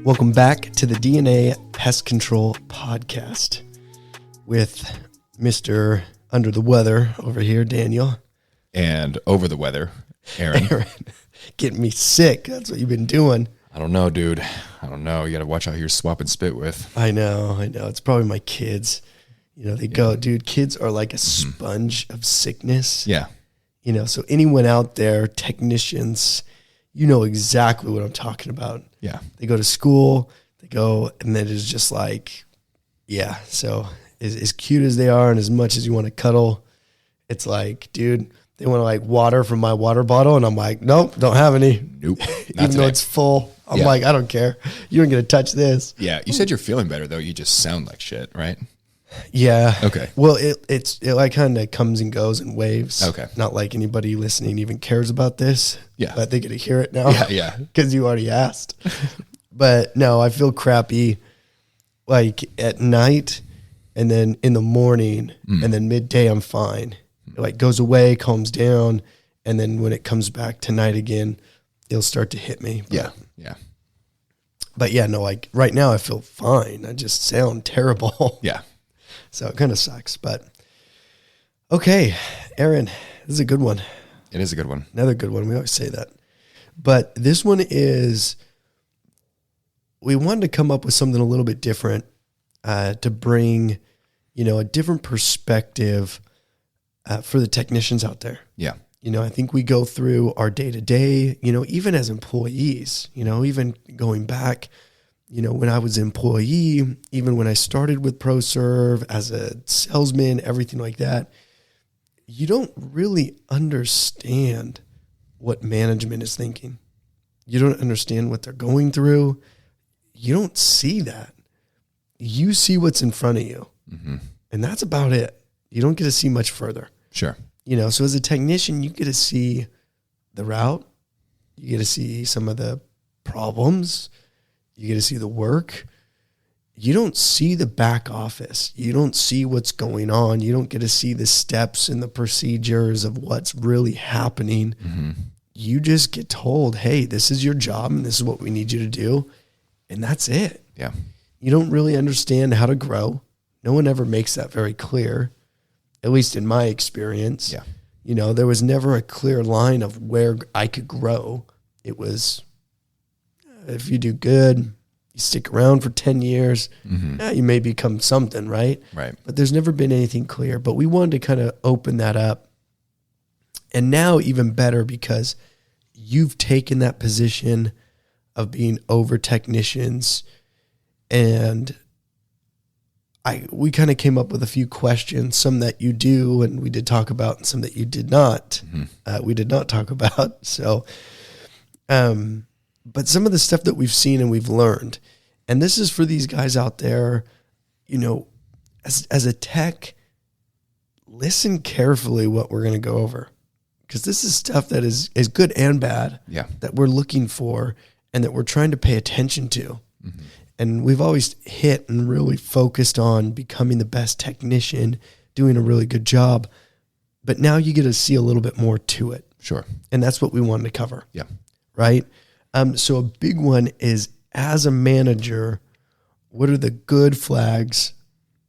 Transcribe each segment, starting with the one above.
Welcome back to the DNA Pest Control Podcast with Mr. Under the Weather over here, Daniel. And over the weather, Aaron. Getting me sick. That's what you've been doing. I don't know, dude. I don't know. You got to watch out who you're swapping spit with. I know. It's probably my kids. You know, they go, dude, kids are like a sponge of sickness. Yeah. You know, so anyone out there, technicians, you know exactly what I'm talking about. Yeah. They go to school, and then it's just like, yeah. So as cute as they are and as much as you want to cuddle, it's like, dude, they want to like water from my water bottle. And I'm like, nope, don't have any. Nope. Even though it's full. I'm like, I don't care. You ain't going to touch this. Yeah. You said you're feeling better though. You just sound like shit, right? Yeah. Okay. Well, it like kind of comes and goes in waves. Okay. Not like anybody listening even cares about this. Yeah. But they get to hear it now. Yeah. Because you already asked. But no, I feel crappy like at night and then in the morning and then midday I'm fine. It like goes away, calms down, and then when it comes back tonight again, it'll start to hit me. But, Yeah. But yeah, no, like right now I feel fine. I just sound terrible. Yeah. So it kind of sucks, but okay, Aaron, this is a good one. It is a good one. Another good one. We always say that. But this one is, we wanted to come up with something a little bit different to bring, you know, a different perspective for the technicians out there. Yeah. You know, I think we go through our day to day, you know, even as employees, you know, even going back, you know, when I was an employee, even when I started with ProServe as a salesman, everything like that, you don't really understand what management is thinking. You don't understand what they're going through. You don't see that. You see what's in front of you. Mm-hmm. And that's about it. You don't get to see much further. Sure. You know, so as a technician, you get to see the route. You get to see some of the problems. You get to see the work. You don't see the back office. You don't see what's going on. You don't get to see the steps and the procedures of what's really happening. Mm-hmm. You just get told, hey, this is your job and this is what we need you to do. And that's it. Yeah. You don't really understand how to grow. No one ever makes that very clear, at least in my experience. Yeah. You know, there was never a clear line of where I could grow. It was, if you do good, you stick around for 10 years, you may become something, right? Right. But there's never been anything clear. But we wanted to kind of open that up. And now even better because you've taken that position of being over technicians. And we kind of came up with a few questions, some that you do and we did talk about and some that you did not. We did not talk about. So, but some of the stuff that we've seen and we've learned, and this is for these guys out there, you know, as a tech, listen carefully what we're going to go over. Because this is stuff that is good and bad that we're looking for and that we're trying to pay attention to. Mm-hmm. And we've always hit and really focused on becoming the best technician, doing a really good job. But now you get to see a little bit more to it. Sure. And that's what we wanted to cover. Yeah. Right? So a big one is, as a manager, what are the good flags?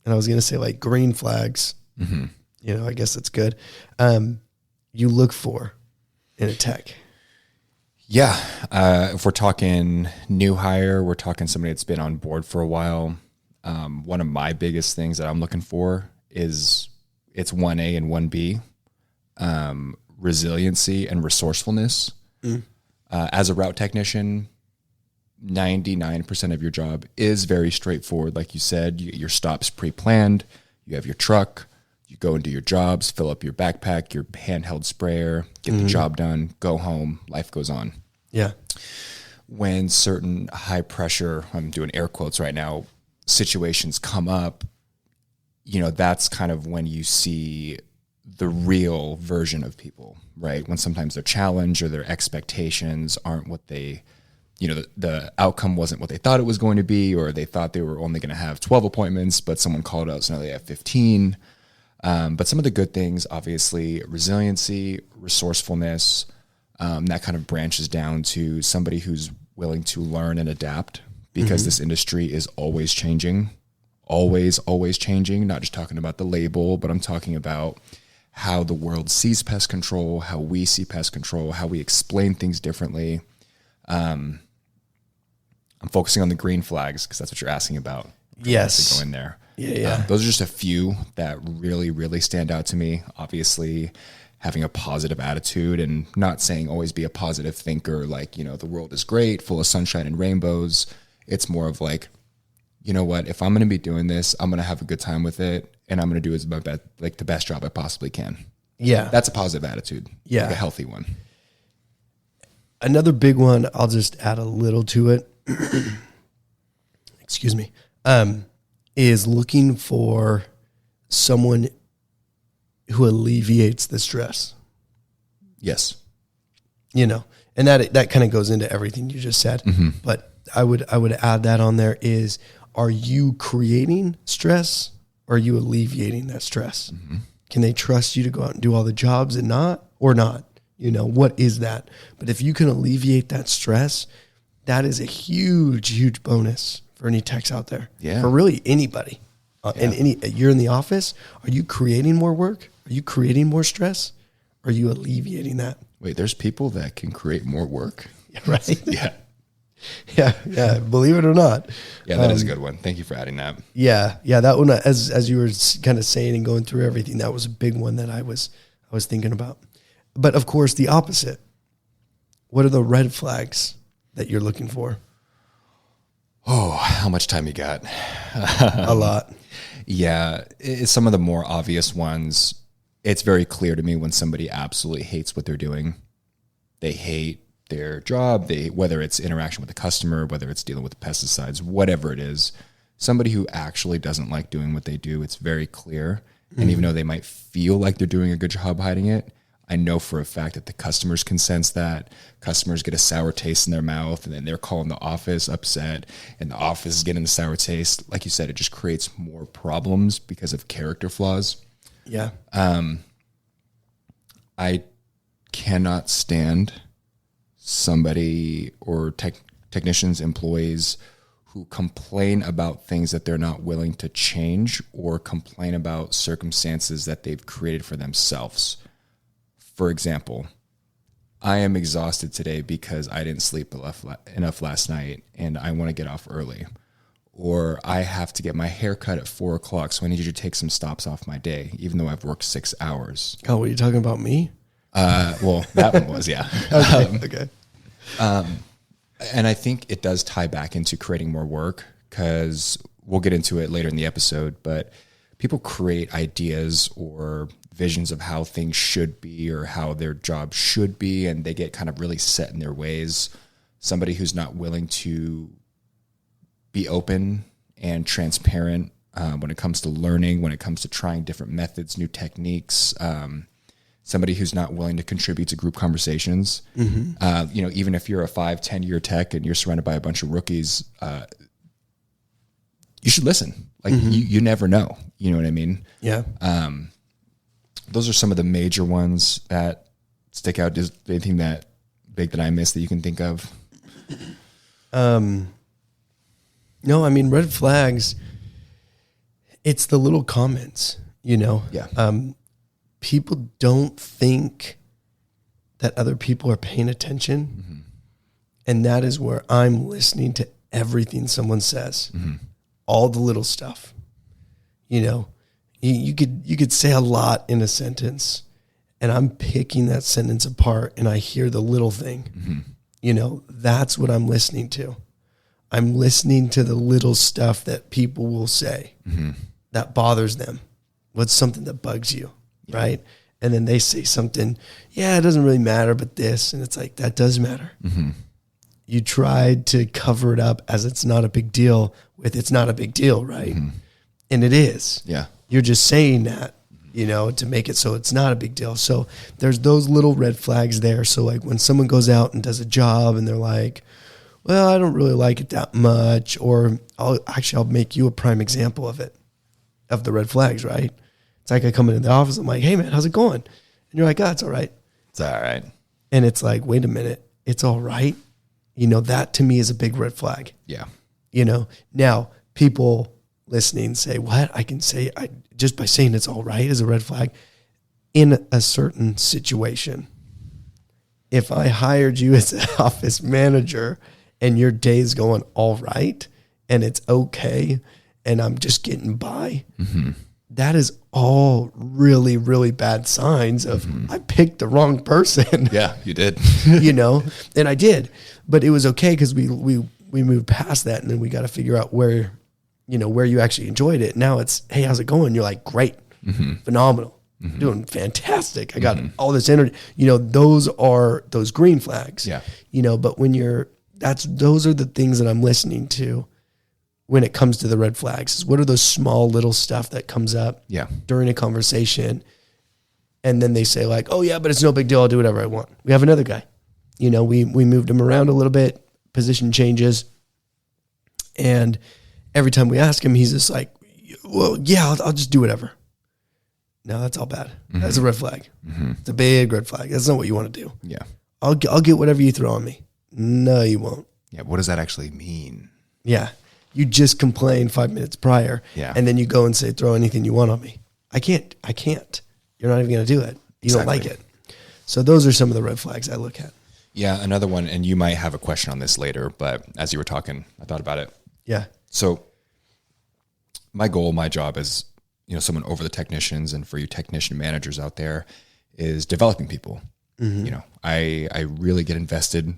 And I was going to say like green flags. Mm-hmm. You know, I guess that's good. You look for in a tech. Yeah. If we're talking new hire, we're talking somebody that's been on board for a while. One of my biggest things that I'm looking for is it's 1A and 1B, resiliency and resourcefulness. As a route technician, 99% of your job is very straightforward. Like you said, you get your stops pre-planned. You have your truck. You go and do your jobs, fill up your backpack, your handheld sprayer, get the job done, go home, life goes on. Yeah. When certain high pressure, I'm doing air quotes right now, situations come up, you know, that's kind of when you see the real version of people, right? When sometimes their challenge or their expectations aren't what they, you know, the outcome wasn't what they thought it was going to be, or they thought they were only going to have 12 appointments, but someone called out, so now they have 15. But some of the good things, obviously, resiliency, resourcefulness, that kind of branches down to somebody who's willing to learn and adapt because this industry is always changing, always changing. Not just talking about the label, but I'm talking about how the world sees pest control, how we see pest control, how we explain things differently. I'm focusing on the green flags because that's what you're asking about. Yes. To go in there. Yeah. Those are just a few that really stand out to me. Obviously, having a positive attitude and not saying always be a positive thinker, like, you know, the world is great, full of sunshine and rainbows. It's more of like, you know what, if I'm going to be doing this, I'm going to have a good time with it, and I'm going to do as my best, like the best job I possibly can. Yeah. That's a positive attitude. Yeah. Like a healthy one. Another big one, I'll just add a little to it. Excuse me. Is looking for someone who alleviates the stress. Yes. You know, and that kind of goes into everything you just said. But I would add that on there is, are you creating stress, or are you alleviating that stress? Can they trust you to go out and do all the jobs and not? You know, what is that? But if you can alleviate that stress, that is a huge bonus for any techs out there. Yeah. For really anybody. And you're in the office, are you creating more work? Are you creating more stress? Are you alleviating that? Wait, there's people that can create more work? Right? Yeah. Yeah. Believe it or not. Yeah, that is a good one. Thank you for adding that. Yeah. That one, as you were kind of saying and going through everything, that was a big one that I was thinking about. But of course, the opposite. What are the red flags that you're looking for? Oh, how much time you got? A lot. Yeah, it's some of the more obvious ones. It's very clear to me when somebody absolutely hates what they're doing. They hate their job, whether it's interaction with the customer, whether it's dealing with pesticides, whatever it is. Somebody who actually doesn't like doing what they do, it's very clear. And even though they might feel like they're doing a good job hiding it, I know for a fact that the customers can sense that. Customers get a sour taste in their mouth, and then they're calling the office upset, and the office is getting the sour taste. Like you said, it just creates more problems because of character flaws. Yeah. I cannot stand somebody or technicians, employees who complain about things that they're not willing to change, or complain about circumstances that they've created for themselves. For example, I am exhausted today because I didn't sleep enough last night and I want to get off early. Or I have to get my hair cut at 4 o'clock, so I need you to take some stops off my day, even though I've worked 6 hours. Oh, were you talking about me? Well, that one was, yeah. Okay. And I think it does tie back into creating more work, because we'll get into it later in the episode, but people create ideas or visions of how things should be or how their job should be, and they get kind of really set in their ways. Somebody who's not willing to be open and transparent when it comes to learning, when it comes to trying different methods, new techniques. Somebody who's not willing to contribute to group conversations. You know, even if you're a 5-10 year tech and you're surrounded by a bunch of rookies, you should listen. Like you never know. You know what I mean? Yeah. Those are some of the major ones that stick out. Is there anything that big that I missed that you can think of? No, I mean, red flags, it's the little comments, you know? Yeah. People don't think that other people are paying attention. And that is where I'm listening to everything someone says, all the little stuff. You know, you could say a lot in a sentence, and I'm picking that sentence apart, and I hear the little thing. You know, that's what I'm listening to. I'm listening to the little stuff that people will say that bothers them. What's something that bugs you, right? And then they say something, yeah, it doesn't really matter, but this, and it's like, that does matter. You tried to cover it up as it's not a big deal with it's not a big deal, right? And it is. Yeah. You're just saying that, you know, to make it so it's not a big deal. So there's those little red flags there. So like when someone goes out and does a job and they're like, well, I don't really like it that much, or I'll make you a prime example of it, of the red flags, right? It's like I come into the office, I'm like, hey man, how's it going? And you're like, oh, it's all right. It's all right. And it's like, wait a minute, it's all right. You know, that to me is a big red flag. Yeah. You know, now people listening say, what? I can say, just by saying it's all right is a red flag in a certain situation. If I hired you as an office manager and your day's going all right and it's okay and I'm just getting by, that is all really, really bad signs of I picked the wrong person. Yeah, you did. You know, and I did, but it was okay because we moved past that, and then we got to figure out where, you know, where you actually enjoyed it. Now it's, hey, how's it going? You're like, great, phenomenal, doing fantastic. I got all this energy. You know, those are those green flags. Yeah. You know, but when those are the things that I'm listening to when it comes to the red flags. Is what are those small little stuff that comes up during a conversation, and then they say like, oh yeah, but it's no big deal. I'll do whatever I want. We have another guy. You know, we moved him around a little bit, position changes, and every time we ask him, he's just like, well, yeah, I'll just do whatever. No, that's all bad. That's a red flag. It's a big red flag. That's not what you want to do. Yeah. I'll get whatever you throw on me. No, you won't. Yeah. What does that actually mean? Yeah. You just complained 5 minutes prior. Yeah. And then you go and say, throw anything you want on me. I can't. You're not even going to do it. You don't like it. So those are some of the red flags I look at. Yeah. Another one, and you might have a question on this later, but as you were talking, I thought about it. Yeah. So my goal, my job as, you know, someone over the technicians, and for you technician managers out there, is developing people. You know, I really get invested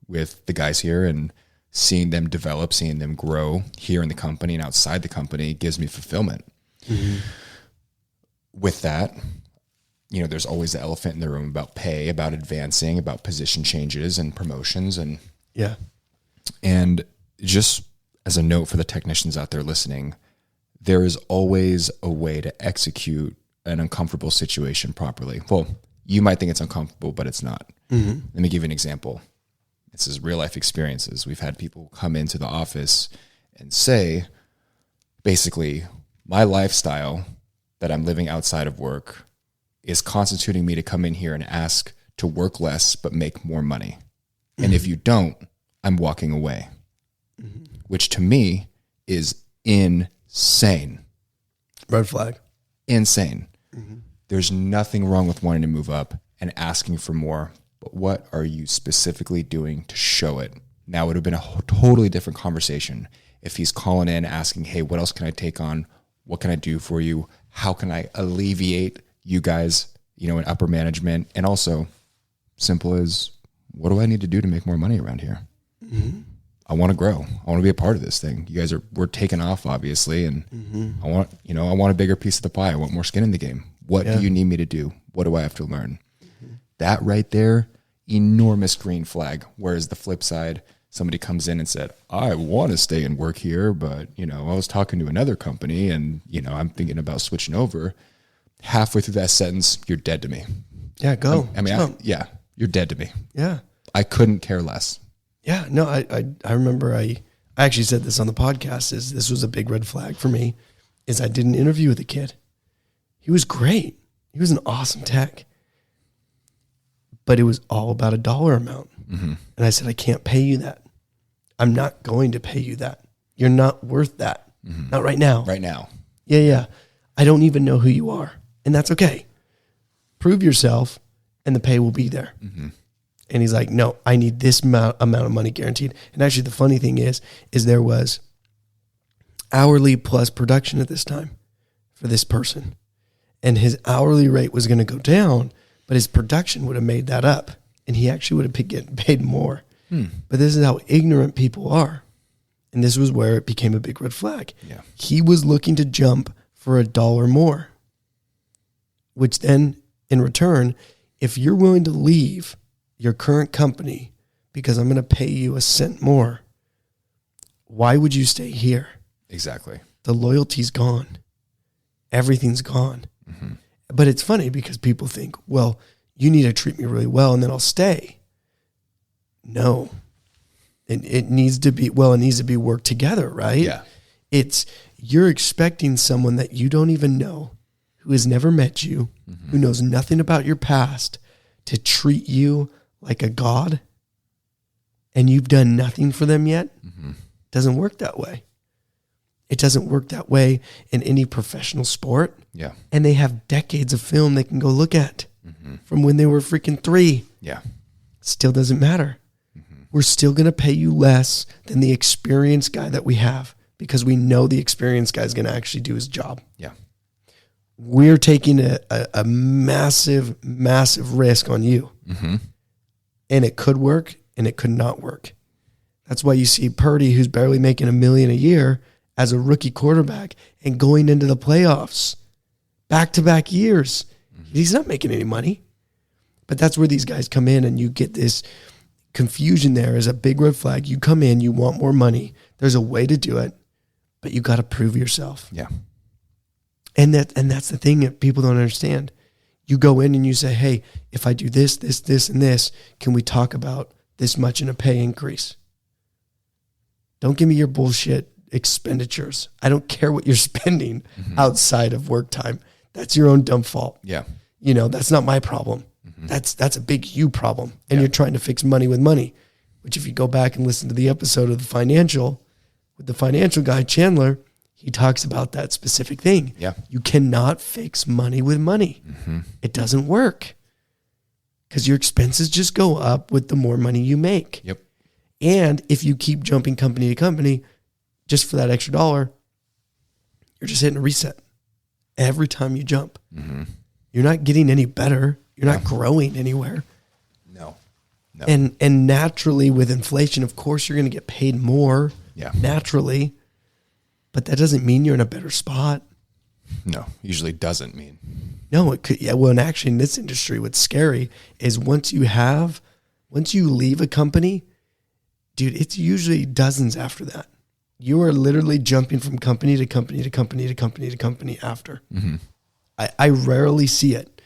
with the guys here, and seeing them develop, seeing them grow here in the company and outside the company gives me fulfillment. With that, you know, there's always the elephant in the room about pay, about advancing, about position changes and promotions. And just as a note for the technicians out there listening, there is always a way to execute an uncomfortable situation properly. Well, you might think it's uncomfortable, but it's not. Let me give you an example. This is real life experiences. We've had people come into the office and say, basically, my lifestyle that I'm living outside of work is constituting me to come in here and ask to work less but make more money. And if you don't, I'm walking away, which to me is insane. Red flag. Insane. There's nothing wrong with wanting to move up and asking for more, but what are you specifically doing to show it? Now, it would have been a totally different conversation if he's calling in asking, hey, what else can I take on? What can I do for you? How can I alleviate you guys, you know, in upper management? And also, simple as, what do I need to do to make more money around here? I want to grow. I want to be a part of this thing. You guys we're taking off, obviously, and I want a bigger piece of the pie. I want more skin in the game. What do you need me to do? What do I have to learn? That right there, enormous green flag. Whereas the flip side, somebody comes in and said, I want to stay and work here, but, you know, I was talking to another company and, you know, I'm thinking about switching over. Halfway through that sentence, you're dead to me. Yeah, go. You're dead to me. Yeah. I couldn't care less. Yeah, no, I remember I actually said this on the podcast, is this was a big red flag for me, is I did an interview with a kid. He was great. He was an awesome tech. But it was all about a dollar amount. And I said, I can't pay you that. I'm not going to pay you that. You're not worth that. Not right now. Right now. Yeah. I don't even know who you are. And that's okay. Prove yourself and the pay will be there. And he's like, no, I need this amount of money guaranteed. And actually the funny thing is there was hourly plus production at this time for this person. And his hourly rate was going to go down, but his production would have made that up. And he actually would have been getting paid more. But this is how ignorant people are. And this was where it became a big red flag. Yeah. He was looking to jump for $1 more, which then in return, if you're willing to leave your current company because I'm going to pay you a cent more, why would you stay here? Exactly. The loyalty's gone. Everything's gone. But it's funny because people think, well, you need to treat me really well and then I'll stay. No. It needs to be worked together, right? Yeah. You're expecting someone that you don't even know, who has never met you, who knows nothing about your past, to treat you like a god, and you've done nothing for them yet. doesn't work that way. It doesn't work that way in any professional sport. Yeah. And they have decades of film they can go look at from when they were freaking 3. Yeah. Still doesn't matter. We're still going to pay you less than the experienced guy that we have because we know the experienced guy is going to actually do his job. Yeah. We're taking a massive, massive risk on you. And it could work and it could not work. That's why you see Purdy, who's barely making $1 million a year as a rookie quarterback and going into the playoffs back-to-back years. He's not making any money. But that's where these guys come in and you get this confusion there is a big red flag. You come in, you want more money. There's a way to do it, but you got to prove yourself. Yeah. And that's the thing that people don't understand. You go in and you say, hey, if I do this, this, this, and this, can we talk about this much in a pay increase? Don't give me your bullshit expenditures. I don't care what you're spending outside of work time. That's your own dumb fault. Yeah. You know, that's not my problem. That's a big you problem. And you're trying to fix money with money, which if you go back and listen to the episode of with the financial guy, Chandler, he talks about that specific thing. Yeah. You cannot fix money with money. It doesn't work because your expenses just go up with the more money you make. Yep. And if you keep jumping company to company just for that extra dollar, you're just hitting a reset every time you jump. You're not getting any better. You're not growing anywhere. No. And naturally with inflation, of course, you're going to get paid more naturally, but that doesn't mean you're in a better spot. No, usually doesn't mean. No, it could. Yeah. Well, and actually in this industry, what's scary is once you leave a company, dude, it's usually dozens after that. You are literally jumping from company to company to company to company to company after. I rarely see it.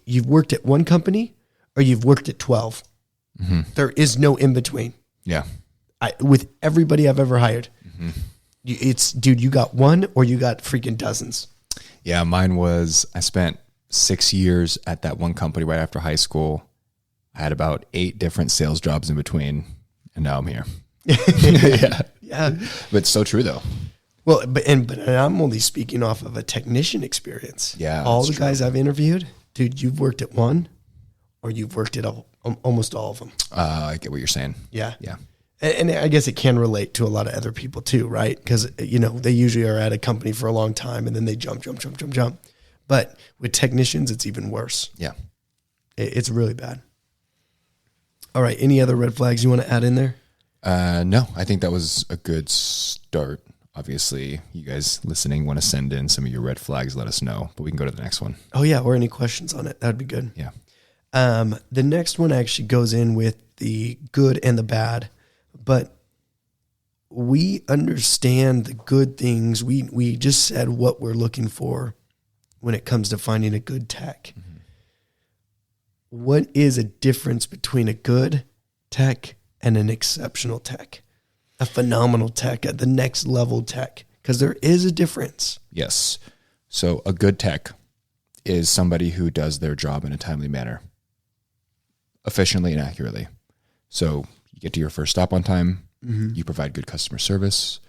You've worked at one company or you've worked at 12. There is no in between. Yeah. With everybody I've ever hired, it's, dude, you got one or you got freaking dozens. Yeah. Mine was, I spent 6 years at that one company right after high school. I had about 8 different sales jobs in between, and now I'm here. Yeah. But it's so true though. Well, but I'm only speaking off of a technician experience. Yeah. All the guys I've interviewed, dude, you've worked at one or you've worked at almost all of them. I get what you're saying. Yeah. Yeah. And I guess it can relate to a lot of other people too, right? Because, you know, they usually are at a company for a long time and then they jump. But with technicians, it's even worse. Yeah. It's really bad. All right. Any other red flags you want to add in there? No, I think that was a good start. Obviously, you guys listening want to send in some of your red flags, let us know, but we can go to the next one. Oh yeah. Or any questions on it. That'd be good. Yeah. The next one actually goes in with the good and the bad, but we understand the good things. We just said what we're looking for when it comes to finding a good tech. What is a difference between a good tech and an exceptional tech, a phenomenal tech, at the next level tech? Because there is a difference. Yes. So a good tech is somebody who does their job in a timely manner, efficiently and accurately. So you get to your first stop on time. You provide good customer service.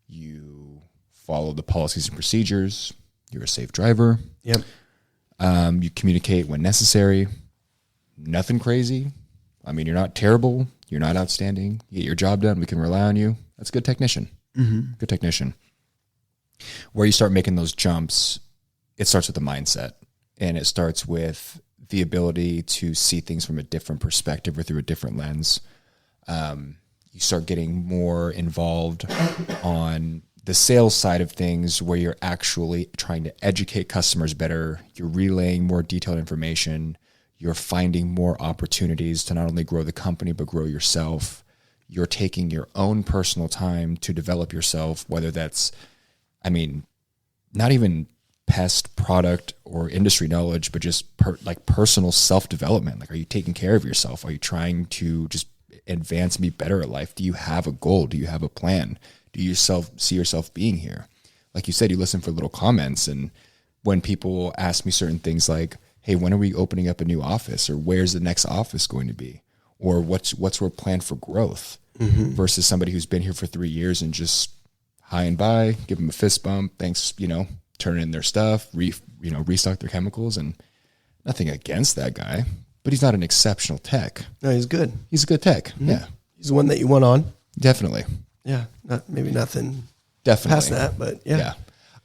You follow the policies and procedures. You're a safe driver. Yep. You communicate when necessary. Nothing crazy. I mean, you're not terrible. You're not outstanding. You get your job done. We can rely on you. That's a good technician. Good technician. Where you start making those jumps, it starts with the mindset. And it starts with the ability to see things from a different perspective or through a different lens. You start getting more involved on the sales side of things where you're actually trying to educate customers better. You're relaying more detailed information. You're finding more opportunities to not only grow the company, but grow yourself. You're taking your own personal time to develop yourself, whether that's, I mean, not even pest, product, or industry knowledge, but just personal self-development. Like, are you taking care of yourself? Are you trying to just advance and be better at life? Do you have a goal? Do you have a plan? Do you see yourself being here? Like you said, you listen for little comments. And when people ask me certain things like, hey, when are we opening up a new office? Or where's the next office going to be? Or what's our plan for growth? versus somebody who's been here for 3 years and just high and by, give them a fist bump, thanks, turn in their stuff, restock their chemicals, and nothing against that guy, but he's not an exceptional tech. No, he's good. He's a good tech. Yeah. He's the one that you want on. Definitely. Yeah. Maybe nothing Definitely. past that, but yeah.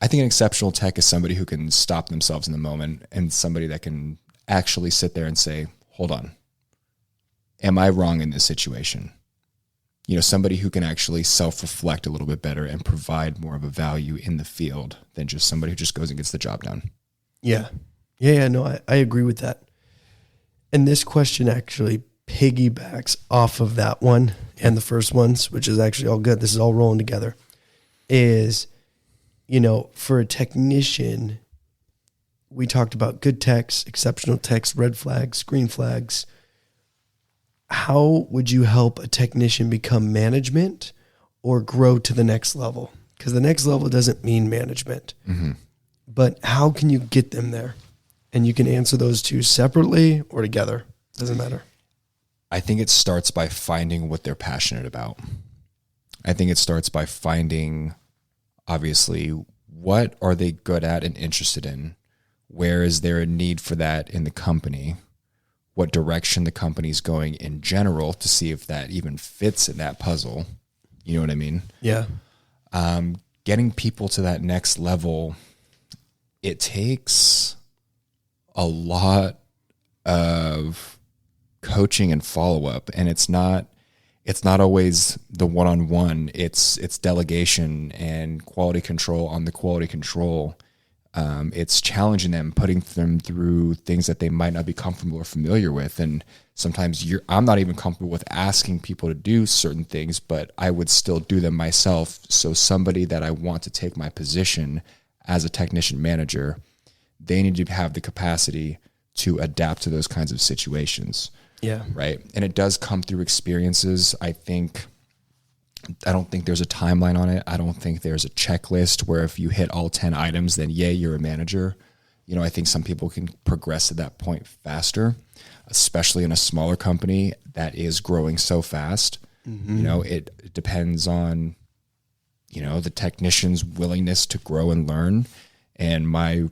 I think an exceptional tech is somebody who can stop themselves in the moment and somebody that can actually sit there and say, hold on, am I wrong in this situation? Somebody who can actually self-reflect a little bit better and provide more of a value in the field than just somebody who just goes and gets the job done. Yeah. No, I agree with that. And this question actually piggybacks off of that one and the first ones, which is actually all good. This is all rolling together. Is, for a technician, we talked about good techs, exceptional techs, red flags, green flags. How would you help a technician become management or grow to the next level? Because the next level doesn't mean management. But how can you get them there? And you can answer those two separately or together. Doesn't matter. I think it starts by finding what they're passionate about. I think it starts by finding, obviously, what are they good at and interested in? Where is there a need for that in the company? What direction the company's going in general to see if that even fits in that puzzle. You know what I mean? Yeah. Getting people to that next level, it takes a lot of coaching and follow-up, and it's not always the one-on-one. It's delegation and quality control on the quality control. It's challenging them, putting them through things that they might not be comfortable or familiar with. And sometimes I'm not even comfortable with asking people to do certain things, but I would still do them myself. So somebody that I want to take my position as a technician manager, they need to have the capacity to adapt to those kinds of situations. Yeah. Right. And it does come through experiences. I don't think there's a timeline on it. I don't think there's a checklist where if you hit all 10 items, then yay, you're a manager. I think some people can progress to that point faster, especially in a smaller company that is growing so fast. It depends on, the technician's willingness to grow and learn, and my,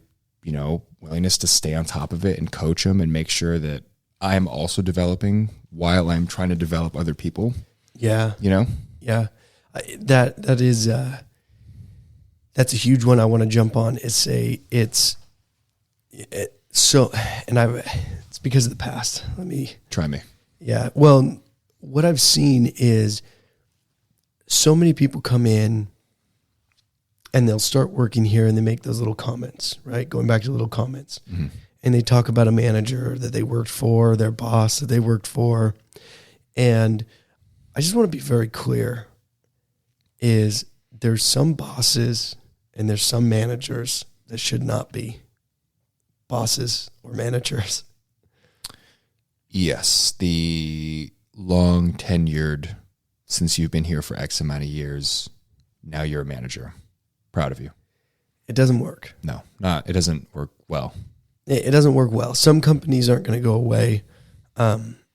willingness to stay on top of it and coach them and make sure that I'm also developing while I'm trying to develop other people. Yeah. Yeah, that is that's a huge one I want to jump on. It's because of the past. Let me try me. Yeah. Well, what I've seen is so many people come in and they'll start working here and they make those little comments, right? Going back to little comments. And they talk about a manager that they worked for, their boss that they worked for. And I just want to be very clear is there's some bosses and there's some managers that should not be bosses or managers. Yes. The long tenured, since you've been here for X amount of years, now you're a manager. Proud of you. It doesn't work. No, it doesn't work well. It doesn't work well. Some companies aren't going to go away.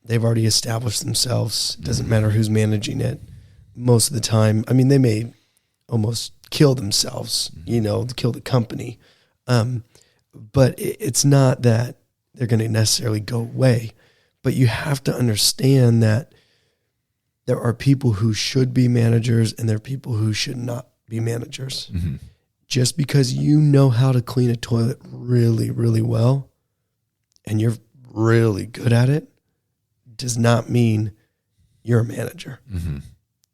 They've already established themselves. It doesn't matter who's managing it. Most of the time, they may almost kill themselves, kill the company. But it's not that they're going to necessarily go away. But you have to understand that there are people who should be managers and there are people who should not be managers. Just because you know how to clean a toilet really, really well and you're really good at it does not mean you're a manager.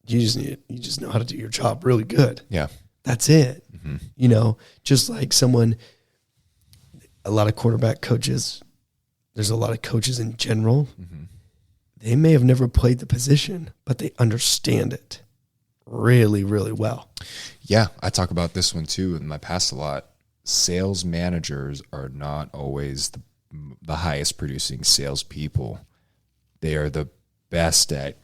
You just know how to do your job really good. Yeah. That's it. Just like a lot of quarterback coaches, there's a lot of coaches in general. They may have never played the position, but they understand it really, really well. Yeah. I talk about this one too in my past a lot. Sales managers are not always the highest producing salespeople. They are the best at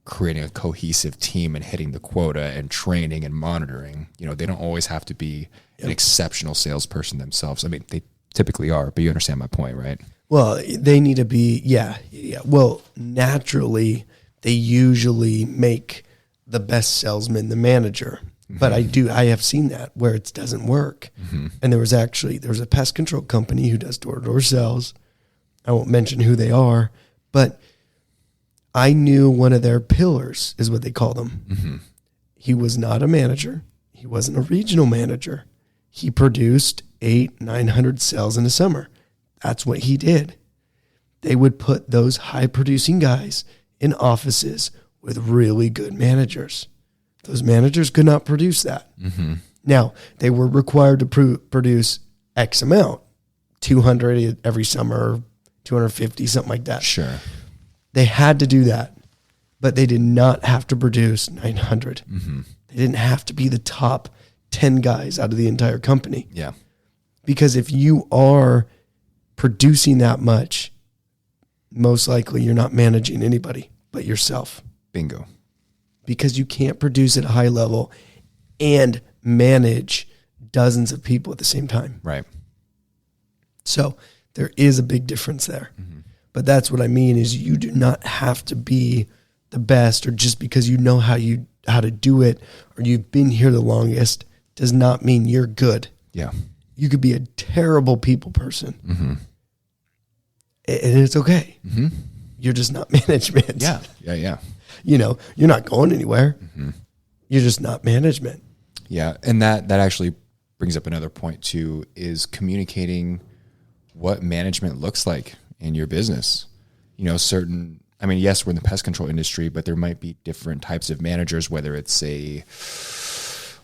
creating a cohesive team and hitting the quota and training and monitoring. They don't always have to be an exceptional salesperson themselves. They typically are, but you understand my point, right? Well, they need to be, yeah. Well, naturally, they usually make the best salesman the manager. But I have seen that where it doesn't work. And there was a pest control company who does door-to-door sales. I won't mention who they are, but I knew one of their pillars is what they call them. He was not a manager. He wasn't a regional manager. He produced 800-900 sales in a summer. That's what he did. They would put those high-producing guys in offices with really good managers. Those managers could not produce that. Now, they were required to produce X amount, 200 every summer, 250, something like that. Sure. They had to do that, but they did not have to produce 900. They didn't have to be the top 10 guys out of the entire company. Yeah. Because if you are producing that much, most likely you're not managing anybody but yourself. Bingo. Because you can't produce at a high level and manage dozens of people at the same time. Right. So there is a big difference there. But that's what I mean is you do not have to be the best, or just because you know how to do it or you've been here the longest does not mean you're good. Yeah. You could be a terrible people person. And it's okay. You're just not management. Yeah. Yeah. Yeah. You know, you're not going anywhere. You're just not management. Yeah. And that actually brings up another point too, is communicating what management looks like in your business. You know, yes, we're in the pest control industry, but there might be different types of managers, whether it's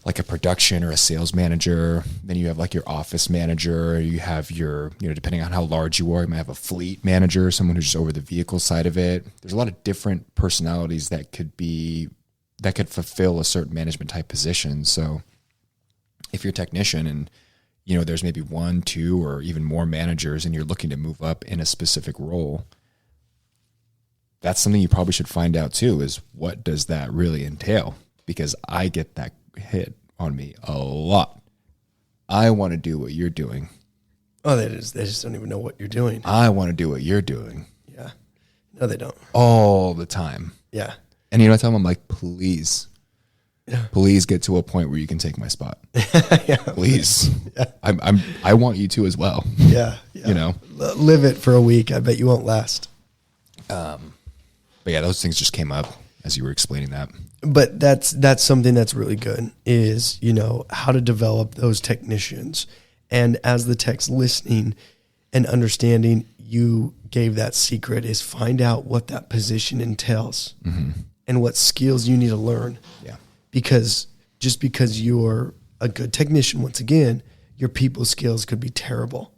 like a production or a sales manager. Then you have like your office manager. You have your, depending on how large you are, you might have a fleet manager, someone who's just over the vehicle side of it. There's a lot of different personalities that could fulfill a certain management type position. So if you're a technician and, there's maybe 1, 2, or even more managers and you're looking to move up in a specific role, that's something you probably should find out too, is what does that really entail? Because I get that hit on me a lot. I want to do what you're doing. Oh, they just don't even know what you're doing. I want to do what you're doing. Yeah. No, they don't. All the time. Yeah. And I tell them, I'm like, please get to a point where you can take my spot. Yeah. Please. Yeah. I want you to as well. Yeah. Live it for a week. I bet you won't last. But yeah, those things just came up as you were explaining that. But that's something that's really good is, how to develop those technicians. And as the tech's listening and understanding, you gave that secret, is find out what that position entails and what skills you need to learn. Yeah. Because just because you're a good technician, once again, your people skills could be terrible.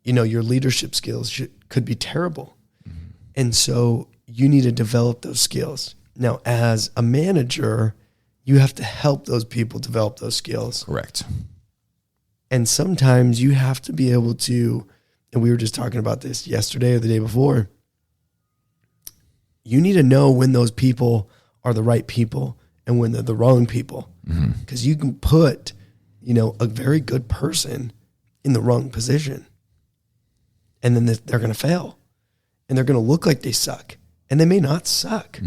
Your leadership skills could be terrible. And so you need to develop those skills. Now, as a manager, you have to help those people develop those skills. Correct. And sometimes you have to be able to, and we were just talking about this yesterday or the day before, you need to know when those people are the right people and when they're the wrong people. Because you can put, a very good person in the wrong position. And then they're going to fail. And they're going to look like they suck. And they may not suck.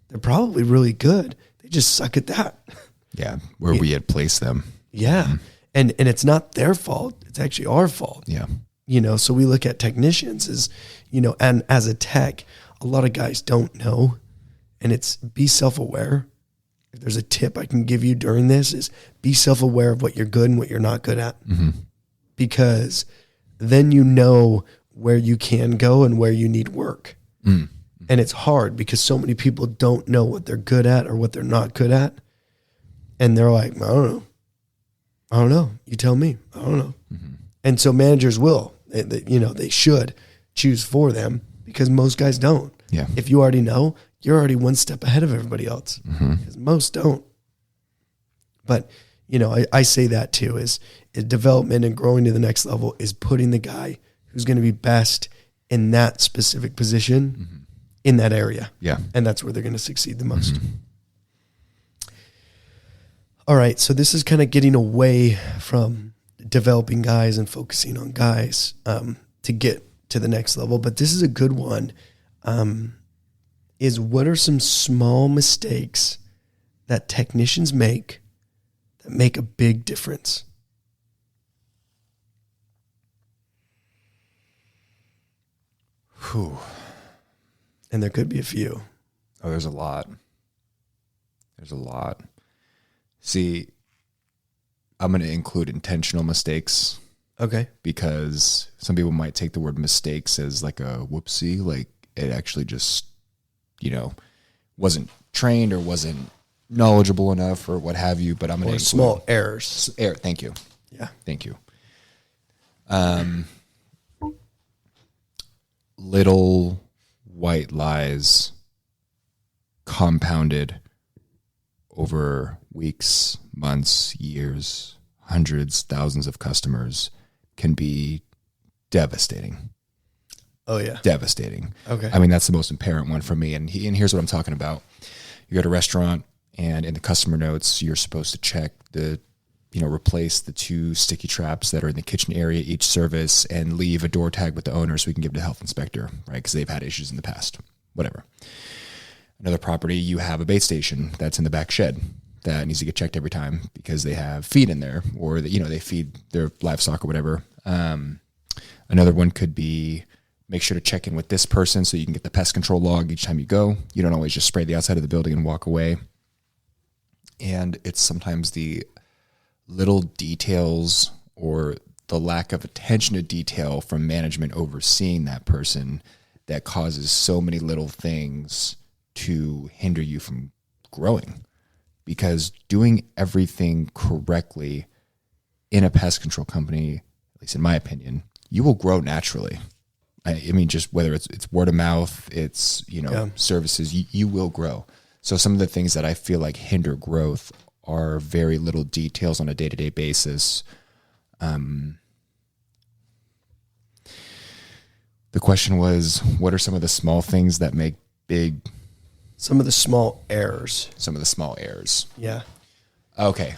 They're probably really good. They just suck at that. Yeah, where we had placed them. Yeah. And it's not their fault. It's actually our fault. Yeah. So we look at technicians as, and as a tech, a lot of guys don't know. And it's be self-aware. If there's a tip I can give you during this is be self-aware of what you're good and what you're not good at. Because then you know where you can go and where you need work. And it's hard because so many people don't know what they're good at or what they're not good at. And they're like, I don't know. You tell me. I don't know. And so managers will, they should choose for them because most guys don't. Yeah. If you already know, you're already one step ahead of everybody else because most don't. But, I say that too is development and growing to the next level is putting the guy who's going to be best in that specific position in that area. Yeah. And that's where they're going to succeed the most. All right. So this is kind of getting away from developing guys and focusing on guys to get to the next level. But this is a good one. is what are some small mistakes that technicians make that make a big difference? Whew. And there could be a few. Oh, there's a lot. There's a lot. See, I'm going to include intentional mistakes. Okay. Because some people might take the word mistakes as like a whoopsie, like it actually just, wasn't trained or wasn't knowledgeable enough or what have you. But I'm going to small errors. Thank you. Yeah. Thank you. Little white lies compounded over weeks, months, years, hundreds, thousands of customers can be devastating. Oh, yeah. Devastating. Okay. I mean, that's the most apparent one for me. And here's what I'm talking about. You're at a restaurant, and in the customer notes, you're supposed to check replace the 2 sticky traps that are in the kitchen area each service and leave a door tag with the owner so we can give it to the health inspector, right? Because they've had issues in the past. Whatever. Another property, you have a bait station that's in the back shed that needs to get checked every time because they have feed in there, or they feed their livestock or whatever. Another one could be make sure to check in with this person so you can get the pest control log each time you go. You don't always just spray the outside of the building and walk away. And it's sometimes the little details or the lack of attention to detail from management overseeing that person that causes so many little things to hinder you from growing. Because doing everything correctly in a pest control company, at least in my opinion, you will grow naturally. I mean, just whether it's word of mouth, it's, services, you will grow. So some of the things that I feel like hinder growth are very little details on a day-to-day basis. The question was, what are some of the small things that make big... Some of the small errors. Some of the small errors. Yeah. Okay.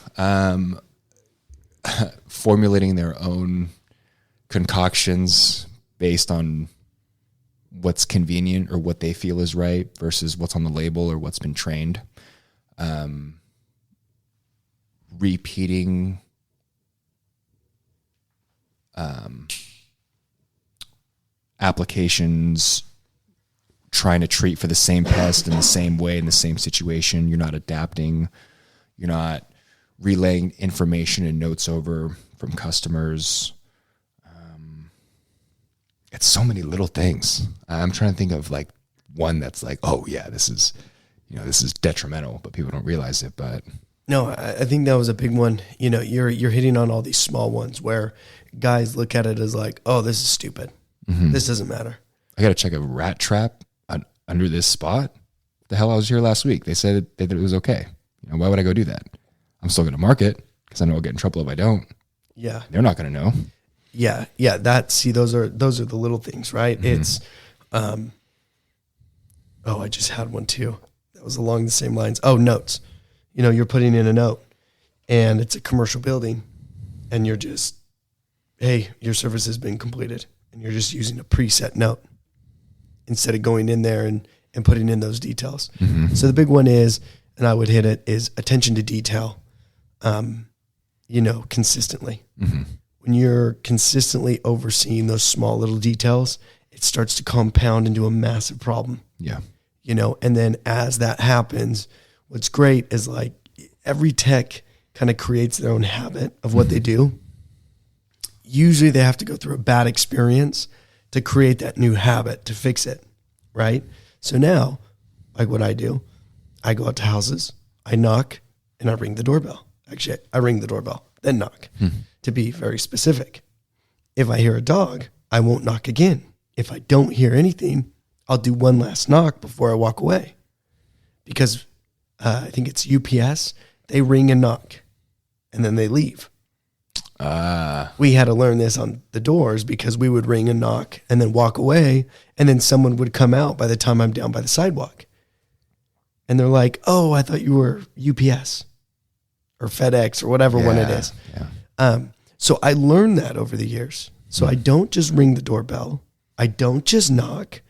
Formulating their own concoctions based on what's convenient or what they feel is right versus what's on the label or what's been trained. Repeating applications, trying to treat for the same pest in the same way, in the same situation. You're not adapting. You're not relaying information and notes over from customers. It's so many little things. I'm trying to think of like one that's like, oh yeah, this is detrimental, but people don't realize it. But no, I think that was a big one. You're hitting on all these small ones where guys look at it as like, oh, this is stupid. Mm-hmm. This doesn't matter. I got to check a rat trap under this spot. The hell, I was here last week. They said that it was okay. Why would I go do that? I'm still going to mark it because I know I'll get in trouble if I don't. Yeah. They're not going to know. Yeah. Those are the little things, right? Mm-hmm. It's, I just had one too. That was along the same lines. Oh, notes. You're putting in a note and it's a commercial building and you're just, hey, your service has been completed, and you're just using a preset note instead of going in there and putting in those details. Mm-hmm. So the big one is, and I would hit it, is attention to detail, consistently. Mm-hmm. When you're consistently overseeing those small little details, it starts to compound into a massive problem. Yeah. And then as that happens, what's great is like every tech kind of creates their own habit of what they do. Usually they have to go through a bad experience to create that new habit, to fix it, right? So now, like what I do, I go out to houses, I knock, and I ring the doorbell. Actually, I ring the doorbell, then knock, to be very specific. If I hear a dog, I won't knock again. If I don't hear anything, I'll do one last knock before I walk away. Because I think it's UPS, they ring and knock, and then they leave. We had to learn this on the doors because we would ring and knock and then walk away, and then someone would come out by the time I'm down by the sidewalk. And they're like, oh, I thought you were UPS or FedEx or whatever one it is. Yeah. So I learned that over the years. So I don't just ring the doorbell. I don't just knock.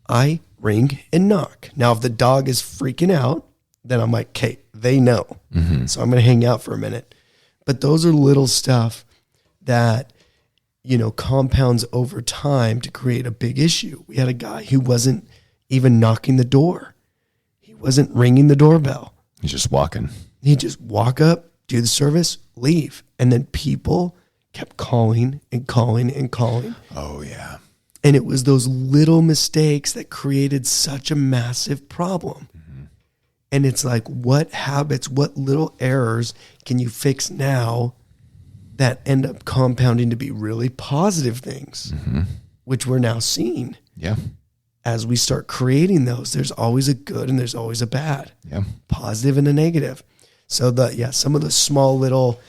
I ring and knock. Now, if the dog is freaking out, then I'm like, okay, they know. So I'm going to hang out for a minute. But those are little stuff that, compounds over time to create a big issue. We had a guy who wasn't even knocking the door. He wasn't ringing the doorbell. He's just walking. He'd just walk up, do the service, leave. And then people kept calling and calling and calling. Oh, yeah. And it was those little mistakes that created such a massive problem. And it's like, what habits, what little errors can you fix now that end up compounding to be really positive things, which we're now seeing. Yeah. As we start creating those, there's always a good and there's always a bad, positive and a negative. So some of the small little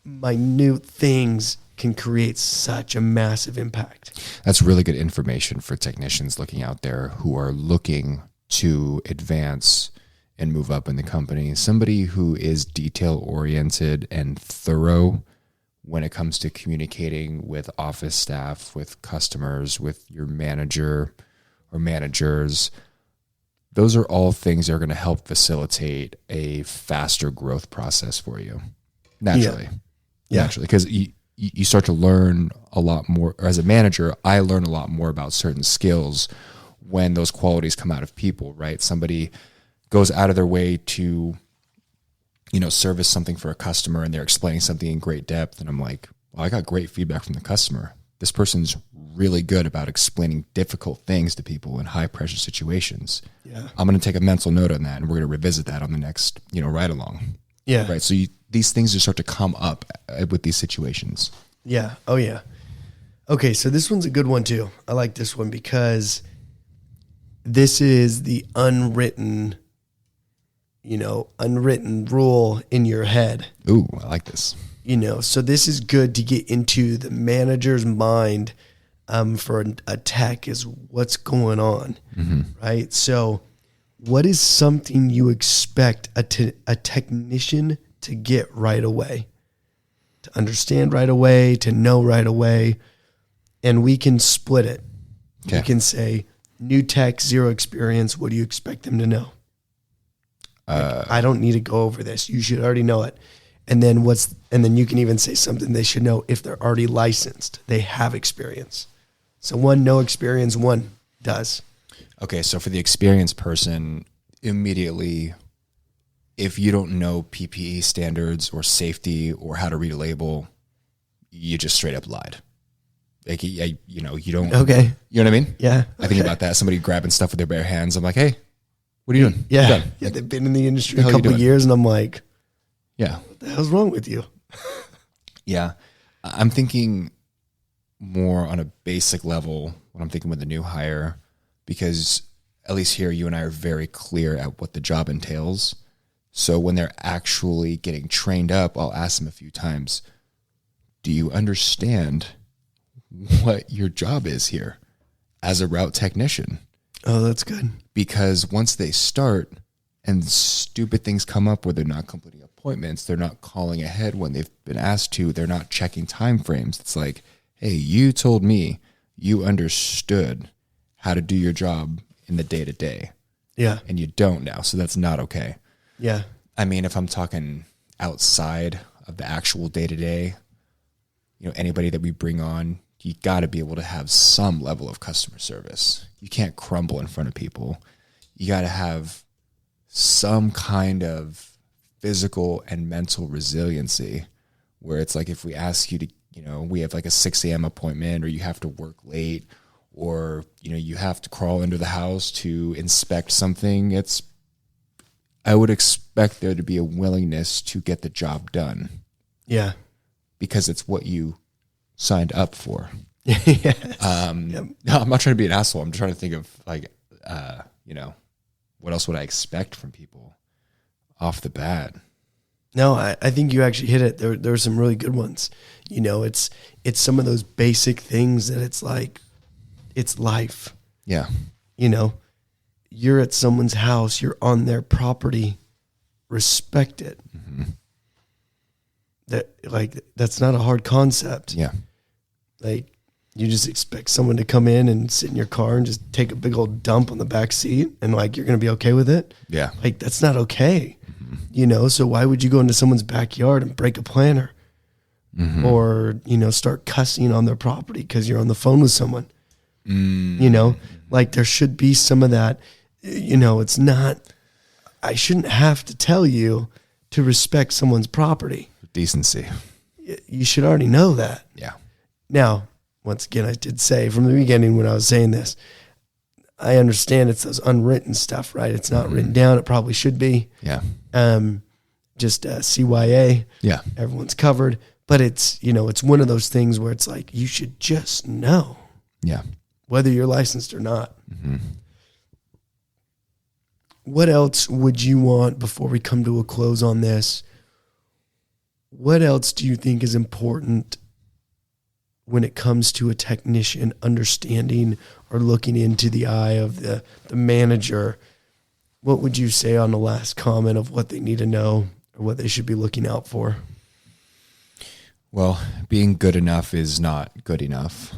minute things can create such a massive impact. That's really good information for technicians looking out there who are looking to advance and move up in the company. Somebody who is detail oriented and thorough when it comes to communicating with office staff, with customers, with your manager or managers. Those are all things that are going to help facilitate a faster growth process for you. Naturally. Naturally. Because you start to learn a lot more, or as a manager, I learn a lot more about certain skills when those qualities come out of people, right? Somebody goes out of their way to, service something for a customer and they're explaining something in great depth. And I'm like, well, I got great feedback from the customer. This person's really good about explaining difficult things to people in high pressure situations. Yeah. I'm going to take a mental note on that and we're going to revisit that on the next, ride along. Yeah. Right. So these things just start to come up with these situations. Yeah. Oh yeah. Okay. So this one's a good one too. I like this one because this is the unwritten rule in your head. Ooh, I like this. So this is good to get into the manager's mind for a tech is what's going on, right? So what is something you expect a technician to get right away, to understand right away, to know right away? And we can split it. Okay. We can say, new tech, zero experience. What do you expect them to know? I don't need to go over this. You should already know it. And then you can even say something they should know if they're already licensed. They have experience. So one, no experience, one does. Okay. So for the experienced person, immediately, if you don't know PPE standards or safety or how to read a label, you just straight up lied. Like, you don't. Okay. You know what I mean? Yeah. I think about that. Somebody grabbing stuff with their bare hands. I'm like, hey, what are you doing? Yeah. Yeah. They've been in the industry a couple of years and I'm like, yeah, what the hell's wrong with you? Yeah. I'm thinking more on a basic level when I'm thinking with a new hire, because at least here, you and I are very clear at what the job entails. So when they're actually getting trained up, I'll ask them a few times, do you understand what your job is here as a route technician? Oh, that's good. Because once they start and stupid things come up where they're not completing appointments, they're not calling ahead when they've been asked to, they're not checking time frames. It's like, hey, you told me you understood how to do your job in the day-to-day. Yeah. And you don't now, so that's not okay. Yeah. I mean, if I'm talking outside of the actual day-to-day, anybody that we bring on, you got to be able to have some level of customer service. You can't crumble in front of people. You got to have some kind of physical and mental resiliency where it's like, if we ask you to, we have like a 6 a.m. appointment, or you have to work late, or, you have to crawl into the house to inspect something. I would expect there to be a willingness to get the job done. Yeah. Because it's what you signed up for. Yes. No, I'm not trying to be an asshole. I'm trying to think of what else would I expect from people off the bat? No, I think you actually hit it. There are some really good ones. It's some of those basic things that it's like, it's life. Yeah. You're at someone's house, you're on their property, respect it. Mm-hmm. That's not a hard concept. Yeah. Like, You just expect someone to come in and sit in your car and just take a big old dump on the back seat and like, you're going to be okay with it. Yeah. Like that's not okay. You know, so why would you go into someone's backyard and break a planter or, you know, start cussing on their property because you're on the phone with someone? You know, like there should be some of that, you know, it's not, I shouldn't have to tell you to respect someone's property. Decency. You should already know that. Yeah. Now, once again, I did say from the beginning when I was saying this, I understand it's those unwritten stuff, right? It's not written down. It probably should be. Yeah. Just CYA. Yeah. Everyone's covered. But it's, you know, it's one of those things where it's like, you should just know. Yeah. Whether you're licensed or not. What else would you want before we come to a close on this? What else do you think is important when it comes to a technician understanding or looking into the eye of the manager? What would you say on the last comment of what they need to know or what they should be looking out for? Well, being good enough is not good enough.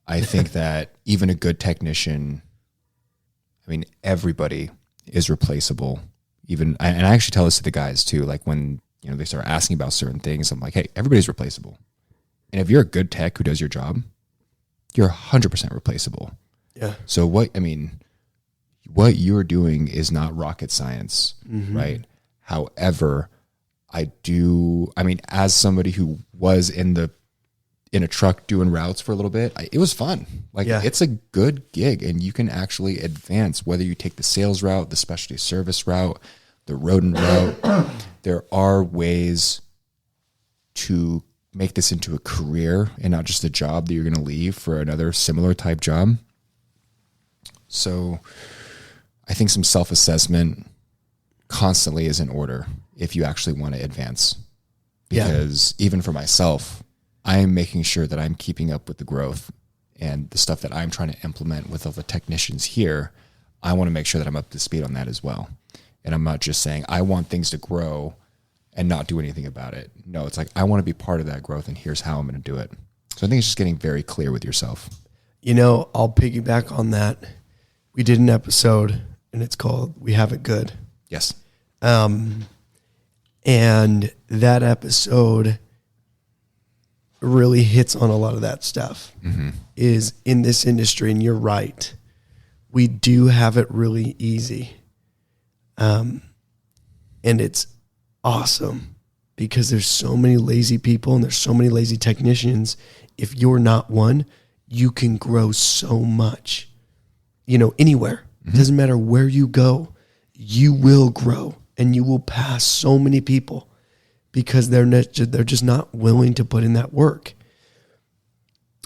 I think that even a good technician, I mean, everybody is replaceable. And I actually tell this to the guys too, like when, you know, they start asking about certain things, I'm like, hey, everybody's replaceable. And if you're a good tech who does your job, you're 100% replaceable. Yeah. So what you're doing is not rocket science, right? However, as somebody who was in a truck doing routes for a little bit, it was fun. Like it's a good gig and you can actually advance whether you take the sales route, the specialty service route, the rodent route. There are ways to make this into a career and not just a job that you're going to leave for another similar type job. So I think some self-assessment constantly is in order if you actually want to advance. Because even for myself, I am making sure that I'm keeping up with the growth and the stuff that I'm trying to implement with all the technicians here. I want to make sure that I'm up to speed on that as well. And I'm not just saying I want things to grow and not do anything about it. No, it's like I want to be part of that growth and here's how I'm going to do it. So I think it's just getting very clear with yourself. You know, I'll piggyback on that. We did an episode and it's called We Have It Good. Yes. And that episode really hits on a lot of that stuff is in this industry. And you're right. We do have it really easy. And it's awesome because there's so many lazy people and there's so many lazy technicians. If you're not one, you can grow so much, you know, anywhere. It doesn't matter where you go, you will grow and you will pass so many people because they're just not willing to put in that work.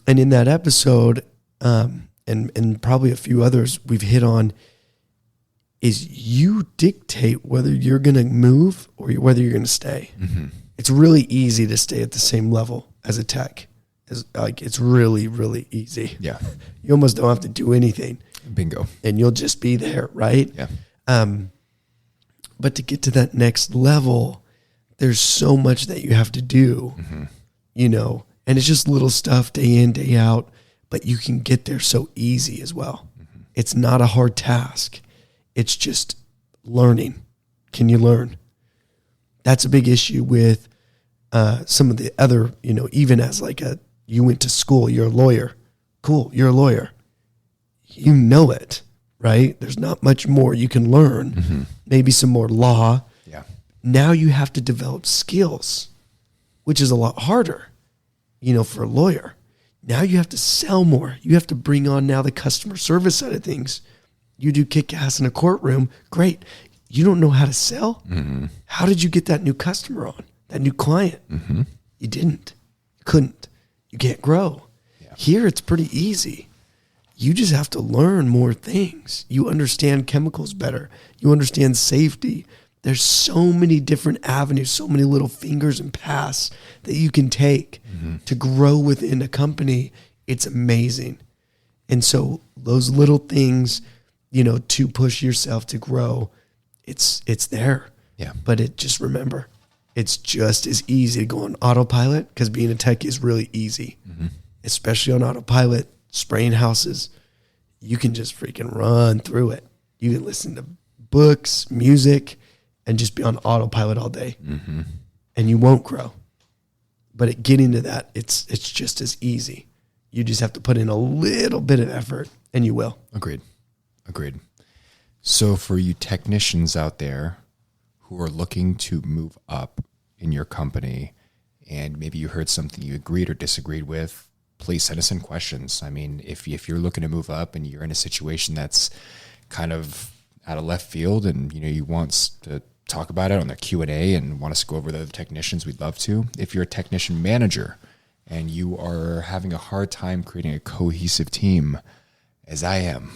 And in that episode, and probably a few others we've hit on, is you dictate whether you're going to move or whether you're going to stay. It's really easy to stay at the same level as a tech. It's really, really easy. Yeah. You almost don't have to do anything. Bingo. And you'll just be there, right? Yeah. But to get to that next level, there's so much that you have to do, you know, and it's just little stuff day in, day out, but you can get there so easy as well. It's not a hard task. It's just learning. Can you learn? That's a big issue with some of the other, you know, even as like you went to school, you're a lawyer. Cool, you're a lawyer. You know it, right? There's not much more you can learn. Maybe some more law. Yeah. Now you have to develop skills, which is a lot harder, you know, for a lawyer. Now you have to sell more. You have to bring on now the customer service side of things. You do kick ass in a courtroom. Great. You don't know how to sell? How did you get that new customer on, that new client? You didn't. You couldn't. You can't grow. Yeah. Here it's pretty easy. You just have to learn more things. You understand chemicals better. You understand safety. There's so many different avenues, so many little fingers and paths that you can take to grow within a company. It's amazing. And so those little things, you know, to push yourself to grow, it's there. Yeah. But it's just as easy to go on autopilot because being a tech is really easy. especially on autopilot, spraying houses, you can just freaking run through it. You can listen to books, music, and just be on autopilot all day. Mm-hmm. And you won't grow. But at getting to that, it's just as easy. You just have to put in a little bit of effort, and you will. Agreed. So for you technicians out there who are looking to move up in your company, and maybe you heard something you agreed or disagreed with, please send us in questions. I mean, if you're looking to move up and you're in a situation that's kind of out of left field, and you want to talk about it on the Q&A and want us to go over the other technicians, we'd love to. If you're a technician manager and you are having a hard time creating a cohesive team, as I am,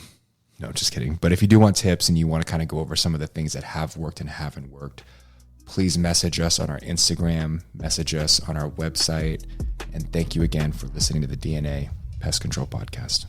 no, just kidding. But if you do want tips and you want to kind of go over some of the things that have worked and haven't worked, please message us on our Instagram, message us on our website. And thank you again for listening to the DNA Pest Control Podcast.